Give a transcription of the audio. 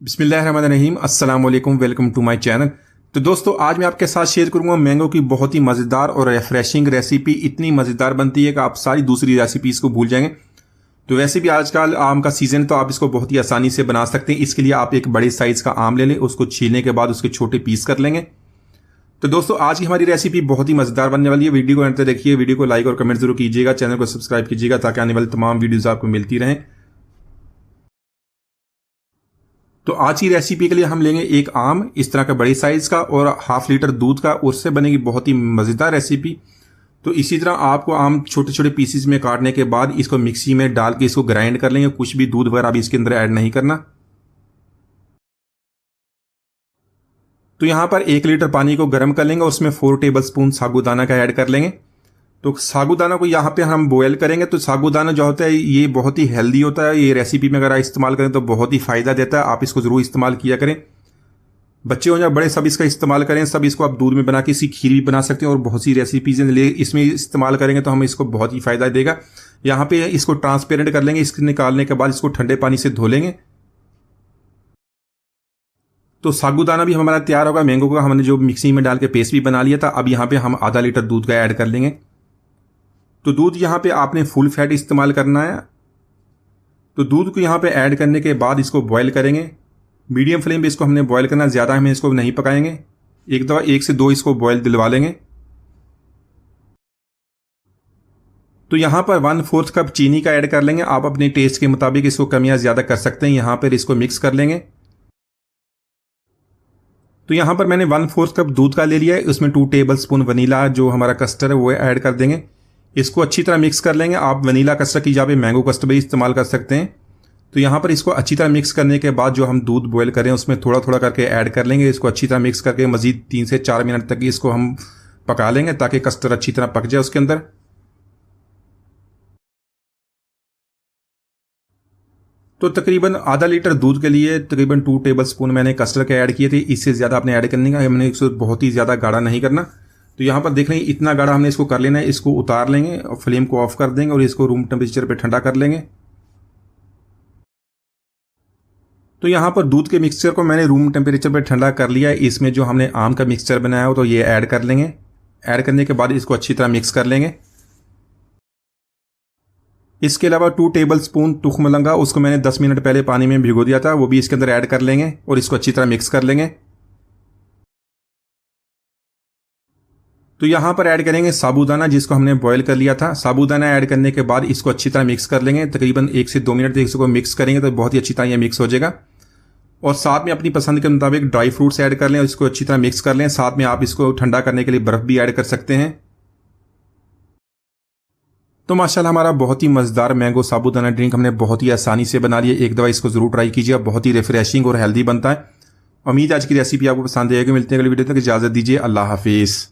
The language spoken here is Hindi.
बिस्मिल्लाहिर्रहमानिर्रहीम, अस्सलाम वालेकुम, वेलकम टू माय चैनल। तो दोस्तों, आज मैं आपके साथ शेयर करूंगा मैंगो की बहुत ही मज़ेदार और रिफ्रेशिंग रेसिपी। इतनी मज़ेदार बनती है कि आप सारी दूसरी रेसिपीज़ को भूल जाएंगे। तो वैसे भी आजकल आम का सीज़न, तो आप इसको बहुत ही आसानी से बना सकते हैं। इसके लिए आप एक बड़े साइज़ का आम ले लें, उसको छीलने के बाद उसके छोटे पीस कर लेंगे। तो दोस्तों, आज की हमारी रेसिपी बहुत ही मज़ेदार बनने वाली है। वीडियो को अंत तक देखिए, वीडियो को लाइक और कमेंट जरूर कीजिएगा, चैनल को सब्सक्राइब कीजिएगा ताकि आने वाली तमाम वीडियोज़ आपको मिलती रहें। तो आज की रेसिपी के लिए हम लेंगे एक आम इस तरह का बड़े साइज का और हाफ लीटर दूध का, उससे बनेगी बहुत ही मज़ेदार रेसिपी। तो इसी तरह आपको आम छोटे छोटे पीसेस में काटने के बाद इसको मिक्सी में डाल के इसको ग्राइंड कर लेंगे। कुछ भी दूध वगैरह भी इसके अंदर ऐड नहीं करना। तो यहाँ पर 1 लीटर पानी को गर्म कर लेंगे और उसमें 4 टेबल स्पून साबूदाना का ऐड कर लेंगे। तो साबूदाना को यहाँ पे हम बॉयल करेंगे। तो साबूदाना जो होता है ये बहुत ही हेल्दी होता है। ये रेसिपी में अगर आप इस्तेमाल करें तो बहुत ही फ़ायदा देता है। आप इसको ज़रूर इस्तेमाल किया करें। बच्चे हो या बड़े, सब इसका इस्तेमाल करें। सब इसको आप दूध में बना के इसकी खीर भी बना सकते हैं और बहुत सी रेसिपीज़ इसमें इस्तेमाल करेंगे तो हमें इसको बहुत ही फ़ायदा देगा। यहाँ पे इसको ट्रांसपेरेंट कर लेंगे। इसको निकालने के बाद इसको ठंडे पानी से धो लेंगे। तो साबूदाना भी हमारा तैयार होगा। मैंगो का हमने जो मिक्सी में डाल के पेस्ट भी बना लिया था। अब यहाँ पे हम आधा लीटर दूध का ऐड कर लेंगे। तो दूध यहाँ पे आपने फुल फैट इस्तेमाल करना है। तो दूध को यहाँ पे ऐड करने के बाद इसको बॉयल करेंगे। मीडियम फ्लेम पे इसको हमने बॉयल करना, ज़्यादा हमें इसको नहीं पकाएंगे। एक दफ़ा 1 से 2 इसको बॉयल दिलवा लेंगे। तो यहाँ पर 1/4 कप चीनी का ऐड कर लेंगे। आप अपने टेस्ट के मुताबिक इसको कम या ज़्यादा कर सकते हैं। यहाँ पर इसको मिक्स कर लेंगे। तो यहाँ पर मैंने 1/4 कप दूध का ले लिया है। उसमें 2 टेबल स्पून वनीला जो हमारा कस्टर्ड है वो ऐड कर देंगे। इसको अच्छी तरह मिक्स कर लेंगे। आप वनीला कस्टर्ड की जगह पे मैंगो कस्टर्ड भी इस्तेमाल कर सकते हैं। तो यहाँ पर इसको अच्छी तरह मिक्स करने के बाद जो हम दूध बॉयल करें उसमें थोड़ा थोड़ा करके ऐड कर लेंगे। इसको अच्छी तरह मिक्स करके मजीद 3 से 4 मिनट तक इसको हम पका लेंगे ताकि कस्टर्ड अच्छी तरह पक जाए उसके अंदर। तो तकरीबन आधा लीटर दूध के लिए तकरीबन 2 टेबल स्पून मैंने कस्टर्ड के ऐड किए थे। इससे ज़्यादा आपने ऐड करने का, हमने इसको बहुत ही ज़्यादा गाढ़ा नहीं करना। तो यहाँ पर देख रहे हैं इतना गाढ़ा हमने इसको कर लेना है। इसको उतार लेंगे और फ्लेम को ऑफ कर देंगे और इसको रूम टेम्परेचर पे ठंडा कर लेंगे। तो यहाँ पर दूध के मिक्सचर को मैंने रूम टेम्परेचर पे ठंडा कर लिया है। इसमें जो हमने आम का मिक्सचर बनाया हो तो ये ऐड कर लेंगे। ऐड करने के बाद इसको अच्छी तरह मिक्स कर लेंगे। इसके अलावा 2 टेबल स्पून तुख्म लंगा, उसको मैंने 10 मिनट पहले पानी में भिगो दिया था, वो भी इसके अंदर ऐड कर लेंगे और इसको अच्छी तरह मिक्स कर लेंगे। तो यहाँ पर ऐड करेंगे साबूदाना जिसको हमने बॉयल कर लिया था। साबूदाना ऐड करने के बाद इसको अच्छी तरह मिक्स कर लेंगे। तकरीबन 1 से 2 मिनट तक इसको मिक्स करेंगे तो बहुत ही अच्छी तरह ये मिक्स हो जाएगा। और साथ में अपनी पसंद के मुताबिक ड्राई फ्रूट्स ऐड कर लें और इसको अच्छी तरह मिक्स कर लें। साथ में आप इसको ठंडा करने के लिए बर्फ़ भी ऐड कर सकते हैं। तो माशाल्लाह हमारा बहुत ही मज़ेदार मैंगो साबूदाना ड्रिंक हमने बहुत ही आसानी से बना लिया। एक दफ़ा इसको ज़रूर ट्राई कीजिए। बहुत ही रिफ्रेशिंग और हेल्दी बनता है। उम्मीद आज की रेसिपी आपको पसंद आएगी। मिलते हैं अगली वीडियो तक, इजाज़त दीजिए। अल्लाह हाफिज़।